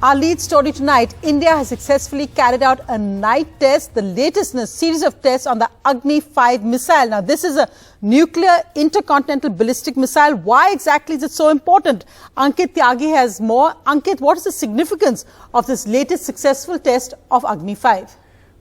Our lead story tonight, India has successfully carried out a night test, the latest in a series of tests on the Agni V missile. Now, this is a nuclear intercontinental ballistic missile. Why exactly is it so important? Ankit Tyagi has more. Ankit, what is the significance of this latest successful test of Agni V?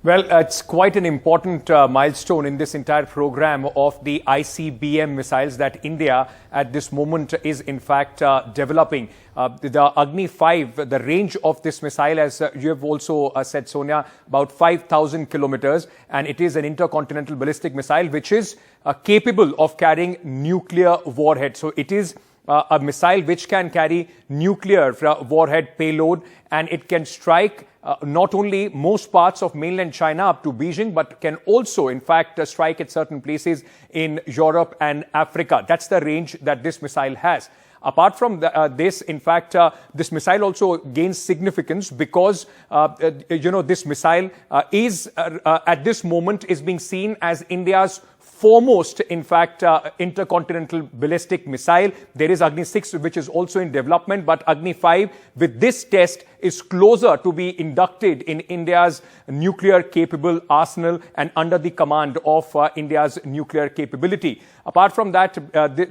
Well, it's quite an important milestone in this entire program of the ICBM missiles that India at this moment is in fact developing. The Agni V, the range of this missile, as you have also said, Sonia, about 5,000 kilometers, and it is an intercontinental ballistic missile which is capable of carrying nuclear warhead. So it is a missile which can carry nuclear warhead payload, and it can strike not only most parts of mainland China up to Beijing, but can also, in fact, strike at certain places in Europe and Africa. That's the range that this missile has. Apart from this, in fact, this missile also gains significance because, this missile is, at this moment, is being seen as India's foremost, in fact, intercontinental ballistic missile. There is Agni 6, which is also in development, but Agni 5, with this test, is closer to be inducted in India's nuclear-capable arsenal and under the command of India's nuclear capability. Apart from that,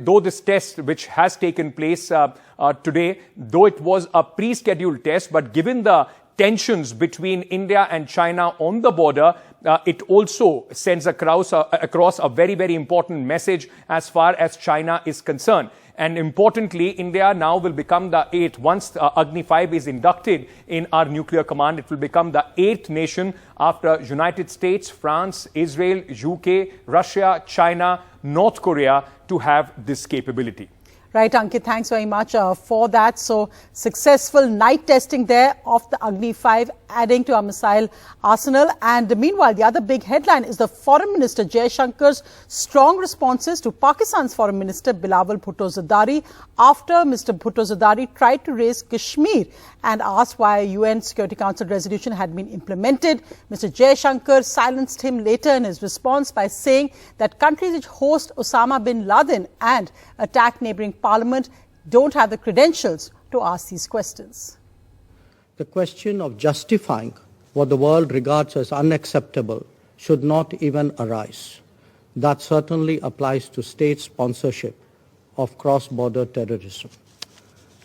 though this test, which has taken place today, though it was a pre-scheduled test, but given the tensions between India and China on the border, it also sends across a very, very important message as far as China is concerned. And importantly, India now will become the 8th. Once Agni 5 is inducted in our nuclear command, it will become the 8th nation after United States, France, Israel, UK, Russia, China, North Korea to have this capability. Right, Ankit, thanks very much for that. So, successful night testing there of the Agni 5, adding to our missile arsenal. And meanwhile, the other big headline is the Foreign Minister Jaishankar's strong responses to Pakistan's Foreign Minister Bilawal Bhutto Zardari after Mr. Bhutto Zardari tried to raise Kashmir and asked why a UN Security Council resolution had been implemented. Mr. Jaishankar silenced him later in his response by saying that countries which host Osama bin Laden and attack neighboring Parliament don't have the credentials to ask these questions. The question of justifying what the world regards as unacceptable should not even arise. That certainly applies to state sponsorship of cross-border terrorism.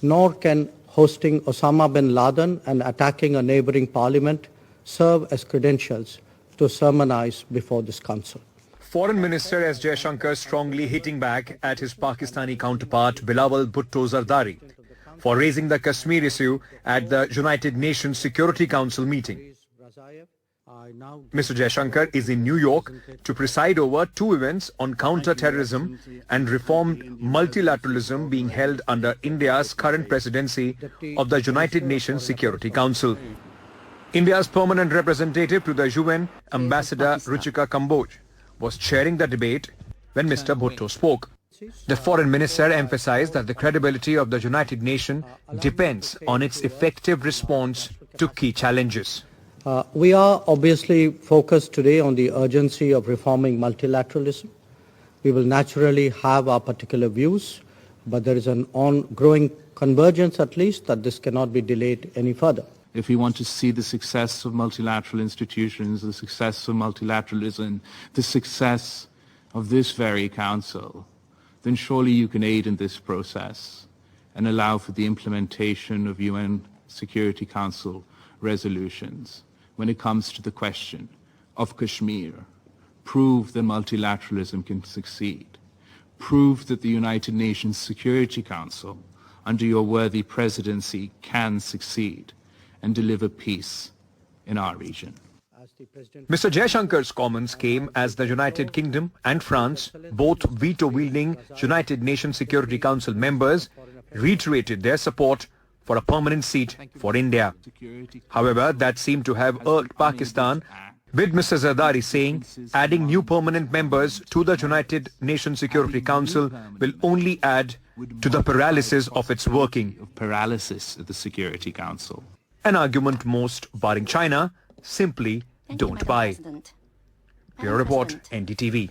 Nor can hosting Osama bin Laden and attacking a neighboring parliament serve as credentials to sermonize before this council. Foreign Minister S Jaishankar strongly hitting back at his Pakistani counterpart Bilawal Bhutto Zardari for raising the Kashmir issue at the United Nations Security Council meeting. Mr. Jaishankar is in New York to preside over two events on counter-terrorism and reformed multilateralism being held under India's current presidency of the United Nations Security Council. India's permanent representative to the UN, Ambassador Ruchika Kamboj, was chairing the debate when Mr. Bhutto spoke. The foreign minister emphasized that the credibility of the United Nations depends on its effective response to key challenges. We are obviously focused today on the urgency of reforming multilateralism. We will naturally have our particular views, but there is an ongoing convergence, at least, that this cannot be delayed any further. If we want to see the success of multilateral institutions, the success of multilateralism, the success of this very council, then surely you can aid in this process and allow for the implementation of UN Security Council resolutions when it comes to the question of Kashmir. Prove that multilateralism can succeed. Prove that the United Nations Security Council, under your worthy presidency, can succeed and deliver peace in our region. Mr. Jaishankar's comments came as the United Kingdom and France, both veto-wielding United Nations Security Council members, reiterated their support for a permanent seat for India. However, that seemed to have irked Pakistan, with Mr. Zardari saying adding new permanent members to the United Nations Security Council will only add to the paralysis of its working. Paralysis of the Security Council. An argument most, barring China, simply don't buy. Bureau Report, NDTV.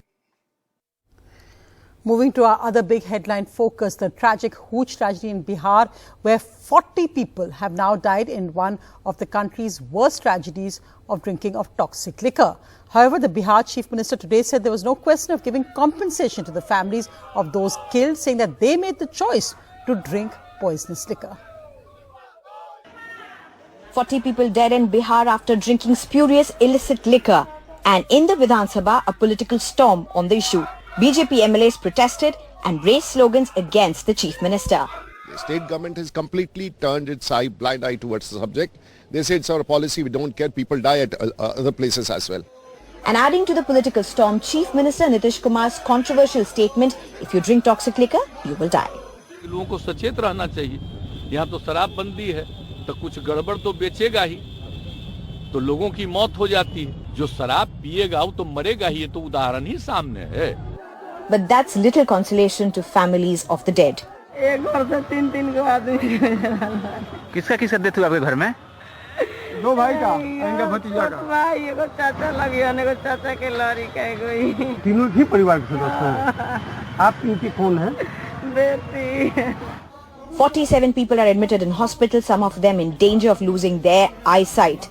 Moving to our other big headline focus, the tragic Hooch tragedy in Bihar, where 40 people have now died in one of the country's worst tragedies of drinking of toxic liquor. However, the Bihar Chief Minister today said there was no question of giving compensation to the families of those killed, saying that they made the choice to drink poisonous liquor. 40 people dead in Bihar after drinking spurious illicit liquor. And in the Vidhan Sabha, a political storm on the issue. BJP MLAs protested and raised slogans against the Chief Minister. The state government has completely turned its blind eye towards the subject. They say it's our policy, we don't care, people die at other places as well. And adding to the political storm, Chief Minister Nitish Kumar's controversial statement, if you drink toxic liquor, you will die. लोगों को सचेत रहना चाहिए. यहाँ तो शराबबंदी है, तो कुछ गड़बड़ तो बेचेगा ही, तो लोगों की मौत हो जाती है. जो शराब पिएगा वो तो मरेगा ही, ये तो उदाहरण ही सामने है. But that's little consolation to families of the dead. एक घर से तीन को आदमी किसका डेथ हुआ आपके घर में? दो भाई का, इनका भतीजा का भाई, एगो चाचा लगी है, एगो चाचा के लड़ी का गई. तीनों ही परिवार के सदस्य हैं. आप इनकी कौन है? बेटी. 47 people are admitted in hospital, some of them in danger of losing their eyesight.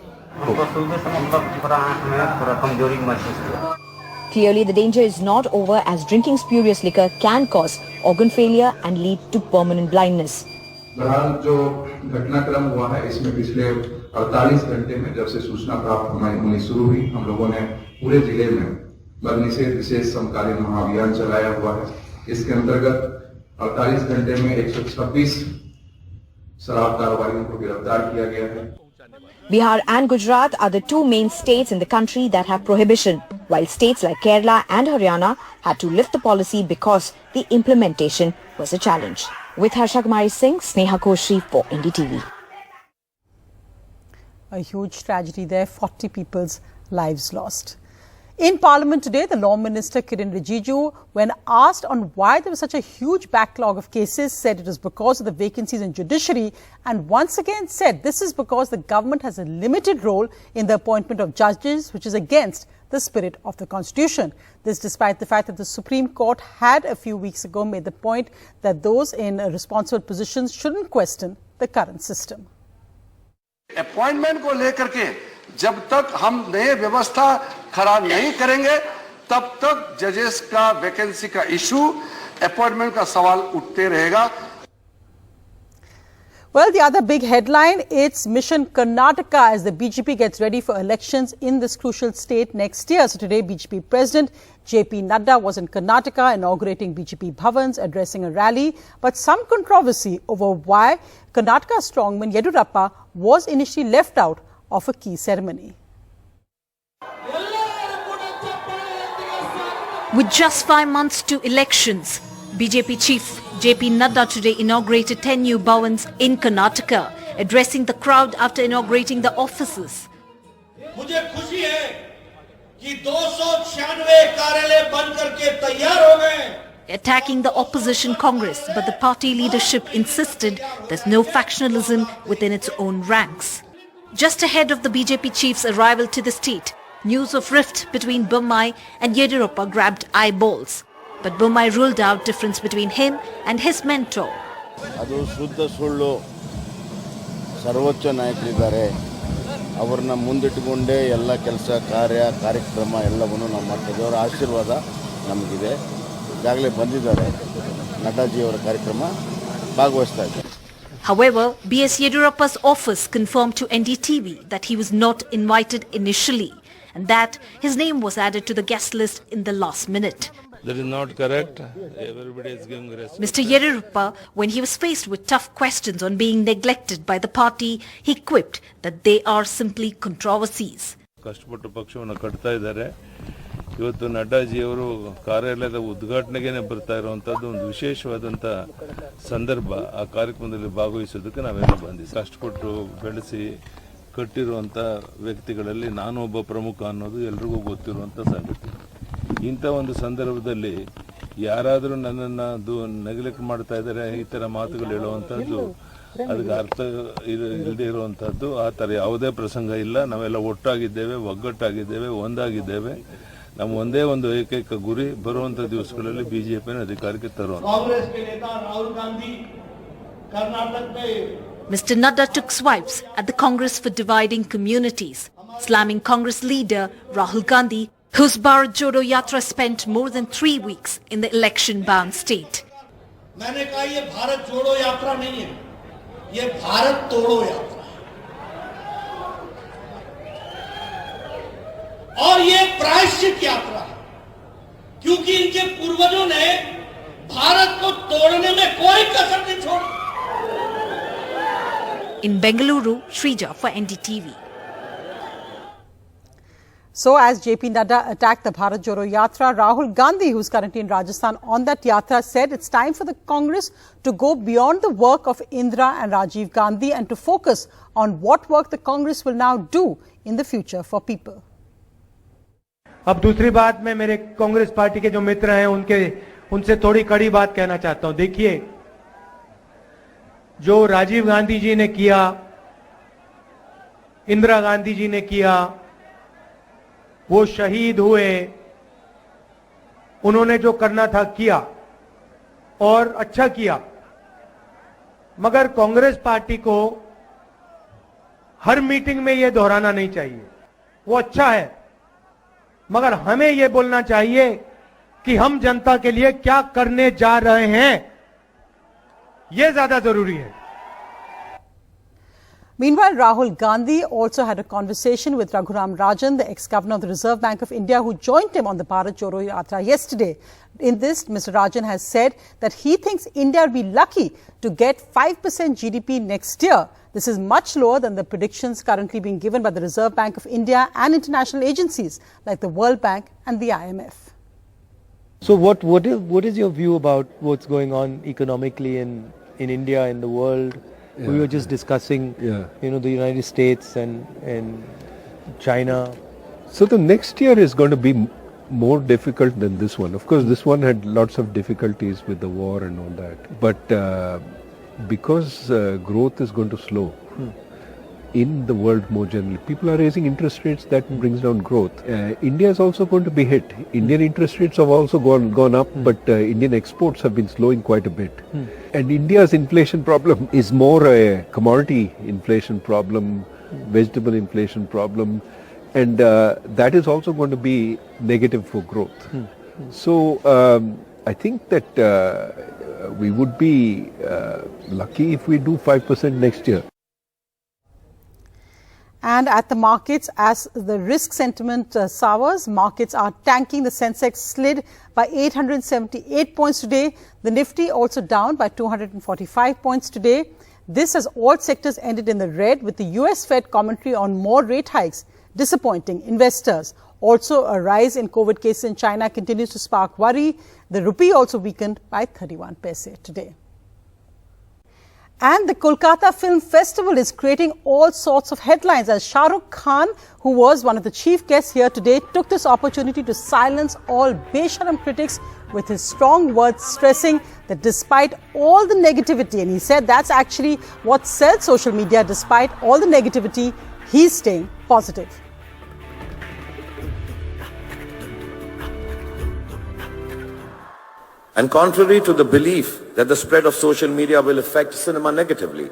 Clearly, the danger is not over as drinking spurious liquor can cause organ failure and lead to permanent blindness. बहरहाल जो घटनाक्रम हुआ है इसमें पिछले 48 घंटे में जब से सूचना प्राप्त होनी शुरू हुई, हम लोगों ने पूरे जिले में मद्य निषेध विशेष समकालीन महाअभियान चलाया हुआ है. इसके अंतर्गत 48 घंटे में 126 शराब कारोबारियों को गिरफ्तार किया गया है. Bihar and Gujarat are the two main states in the country that have prohibition, while states like Kerala and Haryana had to lift the policy because the implementation was a challenge. With Harsha Kumari Singh, Sneha Koshri for NDTV. A huge tragedy there, 40 people's lives lost. In Parliament today, the Law Minister Kiren Rijiju, when asked on why there was such a huge backlog of cases, said it was because of the vacancies in judiciary, and once again said this is because the government has a limited role in the appointment of judges, which is against the spirit of the Constitution. This despite the fact that the Supreme Court had a few weeks ago made the point that those in responsible positions shouldn't question the current system. Appointment को लेकर के जब तक हम नए व्यवस्था खड़ा नहीं करेंगे तब तक जजेस का वैकेंसी का इशू, अपॉइंटमेंट का सवाल उठते रहेगा. Well, the other big headline, it's Mission Karnataka as the BJP gets ready for elections in this crucial state next year. So today, BJP President JP Nadda was in Karnataka inaugurating BJP Bhavans, addressing a rally. But some controversy over why Karnataka strongman Yediyurappa was initially left out of a key ceremony. With just 5 months to elections, BJP Chief JP Nadda today inaugurated 10 new bhavans in Karnataka, addressing the crowd after inaugurating the offices. मुझे खुशी है कि 296 कार्यालय बन करके तैयार हो गए. Attacking the opposition Congress, but the party leadership insisted there's no factionalism within its own ranks. Just ahead of the BJP chief's arrival to the state, news of rift between Bommai and Yediyurappa grabbed eyeballs. But Bommai ruled out difference between him and his mentor. ಅದು ಶುದ್ಧ ಸುಳ್ಳು. ಸರ್ವೋಚ್ಚ ನಾಯಕರಿದ್ದಾರೆ, ಅವರನ್ನ ಮುಂದಿಟ್ಟುಕೊಂಡೇ ಎಲ್ಲ ಕೆಲಸ ಕಾರ್ಯಕ್ರಮ ಎಲ್ಲವನ್ನು ನಾವು ಮಾಡ್ತಿದ್ದೇವೆ. ಅವರ ಆಶೀರ್ವಾದ ನಮಗಿದೆ. ಈಗಾಗಲೇ ಬಂದಿದ್ದಾರೆ, ನಡ್ಡಾಜಿ ಅವರ ಕಾರ್ಯಕ್ರಮ ಭಾಗವಹಿಸ್ತಾ ಇದ್ದಾರೆ. However, BS Yediyurappa's office confirmed to NDTV that he was not invited initially and that his name was added to the guest list in the last minute. That is not correct. Everybody is giving respect. Mr. Yediyurappa, when he was faced with tough questions on being neglected by the party, he quipped that they are simply controversies. ಕಷ್ಟಪಟ್ಟು ಪಕ್ಷವನ್ನು ಕಟ್ತಾ ಇದ್ದಾರೆ. ಇವತ್ತು ನಡ್ಡಾಜಿ ಅವರು ಕಾರ್ಯಾಲಯದ ಉದ್ಘಾಟನೆಗೆ ಬರ್ತಾ ಇರುವಂತದ್ದು ಒಂದು ವಿಶೇಷವಾದಂತ ಸಂದರ್ಭ. ಆ ಕಾರ್ಯಕ್ರಮದಲ್ಲಿ ಭಾಗವಹಿಸೋದಕ್ಕೆ ನಾವೆಲ್ಲ ಬಂದಿದ್ದೀವಿ. ಕಷ್ಟಪಟ್ಟು ಬೆಳೆಸಿ ಕಟ್ಟಿರುವಂತ ವ್ಯಕ್ತಿಗಳಲ್ಲಿ ನಾನು ಒಬ್ಬ ಪ್ರಮುಖ ಅನ್ನೋದು ಎಲ್ರಿಗೂ ಗೊತ್ತಿರುವಂತ ಸಂಗತಿ. ಇಂಥ ಒಂದು ಸಂದರ್ಭದಲ್ಲಿ ಯಾರಾದರೂ ನನ್ನನ್ನು ನೆಗ್ಲೆಕ್ಟ್ ಮಾಡ್ತಾ ಇದ್ದಾರೆ, ಈ ಥರ ಮಾತುಗಳು ಹೇಳುವಂಥದ್ದು ಅದಕ್ಕೆ ಅರ್ಥ ಇಲ್ಲದೆ ಇರುವಂಥದ್ದು. ಆ ಥರ ಯಾವುದೇ ಪ್ರಸಂಗ ಇಲ್ಲ. ನಾವೆಲ್ಲ ಒಟ್ಟಾಗಿದ್ದೇವೆ, ಒಗ್ಗಟ್ಟಾಗಿದ್ದೇವೆ, ಒಂದಾಗಿದ್ದೇವೆ. ನಮ್ಮ ಒಂದೇ ಒಂದು ಏಕೈಕ ಗುರಿ ಬರುವಂತ ದಿವಸಗಳಲ್ಲಿ ಬಿಜೆಪಿಯನ್ನು ಅಧಿಕಾರಕ್ಕೆ ತರುವುದು. ಕಾಂಗ್ರೆಸ್ के नेता राहुल गांधी कर्नाटक में Mr. Nadda took swipes at the Congress for dividing communities, slamming Congress leader Rahul Gandhi, whose Bharat Jodo Yatra spent more than 3 weeks in the election-bound state. मैंने कहा ये भारत जोड़ो यात्रा नहीं है, ये भारत तोड़ो यात्रा है और ये प्रायश्चित यात्रा है, क्योंकि इनके पूर्वजों ने भारत को तोड़ने में कोई कसर नहीं छोड़ी. In Bengaluru, Shrija for NDTV. So as JP Nadda attacked the Bharat Jodo Yatra, Rahul Gandhi, who's currently in Rajasthan on that yatra, said it's time for the Congress to go beyond the work of Indira and Rajiv Gandhi and to focus on what work the Congress will now do in the future for people. अब दूसरी बात मैं मेरे Congress party के जो मित्र हैं उनसे थोड़ी कड़ी बात कहना चाहता हूं. देखिए, जो राजीव गांधी जी ने किया, इंदिरा गांधी जी ने किया, वो शहीद हुए, उन्होंने जो करना था किया और अच्छा किया. मगर कांग्रेस पार्टी को हर मीटिंग में ये दोहराना नहीं चाहिए. वो अच्छा है, मगर हमें ये बोलना चाहिए कि हम जनता के लिए क्या करने जा रहे हैं, ये ज्यादा जरूरी है. Meanwhile, Rahul Gandhi also had a conversation with Raghuram Rajan, the ex-governor of the Reserve Bank of India, who joined him on the Bharat Jodo Yatra yesterday. In this, Mr. Rajan has said that he thinks India will be lucky to get 5% GDP next year. This is much lower than the predictions currently being given by the Reserve Bank of India and international agencies like the World Bank and the IMF. So what is your view about what's going on economically in India, in the world? Yeah. We were just discussing, the United States and China. So the next year is going to be more difficult than this one. Of course, this one had lots of difficulties with the war and all that. But because growth is going to slow in the world more generally, people are raising interest rates, that brings down growth. India is also going to be hit. Indian interest rates have also gone up, but Indian exports have been slowing quite a bit. And India's inflation problem is more a commodity inflation problem, vegetable inflation problem, and that is also going to be negative for growth. So I think that we would be lucky if we do 5% next year. And at the markets, as the risk sentiment sours, markets are tanking. The Sensex slid by 878 points today. The Nifty also down by 245 points today. This as all sectors ended in the red, with the US Fed commentary on more rate hikes disappointing investors. Also, a rise in COVID cases in China continues to spark worry. The rupee also weakened by 31 paise today. And the Kolkata Film Festival is creating all sorts of headlines as Shah Rukh Khan, who was one of the chief guests here today, took this opportunity to silence all Besharam critics with his strong words, stressing that despite all the negativity, and he said that's actually what sells social media, despite all the negativity, he's staying positive. And contrary to the belief that the spread of social media will affect cinema negatively,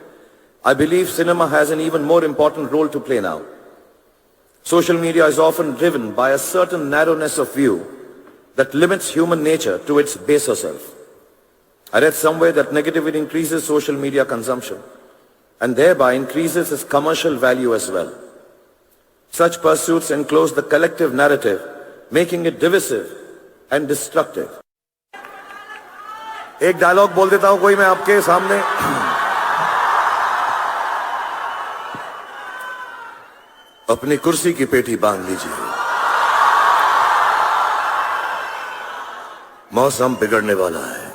I believe cinema has an even more important role to play now. Social media is often driven by a certain narrowness of view that limits human nature to its baser self. I read somewhere that negativity increases social media consumption and thereby increases its commercial value as well. Such pursuits enclose the collective narrative, making it divisive and destructive. एक dialogue बोल देता हूं कोई मैं आपके सामने. अपनी कुर्सी की पेटी बांध लीजिए, मौसम बिगड़ने वाला है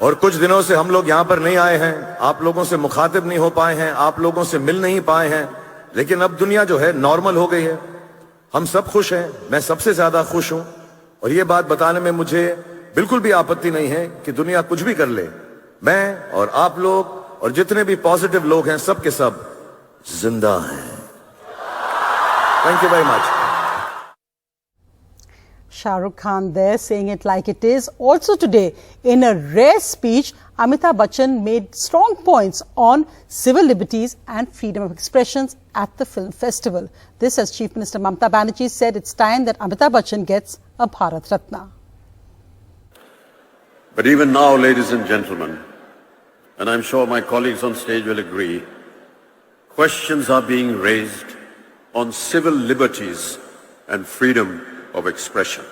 और कुछ दिनों से हम लोग यहां पर नहीं आए हैं, आप लोगों से मुखातिब नहीं हो पाए हैं, आप लोगों से मिल नहीं पाए हैं, लेकिन अब दुनिया जो है नॉर्मल हो गई है. हम सब खुश हैं, मैं सबसे ज्यादा खुश हूं और ये बात बताने में मुझे बिल्कुल भी आपत्ति नहीं है कि दुनिया कुछ भी कर ले, मैं और आप लोग और जितने भी पॉजिटिव लोग हैं सब के सब जिंदा हैं. Thank you very much. Shah Rukh Khan there saying it like it is. Also today, in a rare speech, Amitabh Bachchan made strong points on civil liberties and freedom of expressions at the film festival. This, as Chief Minister Mamata Banerjee said, it's time that Amitabh Bachchan gets a Bharat Ratna. But even now, ladies and gentlemen, and I'm sure my colleagues on stage will agree, questions are being raised on civil liberties and freedom of expression.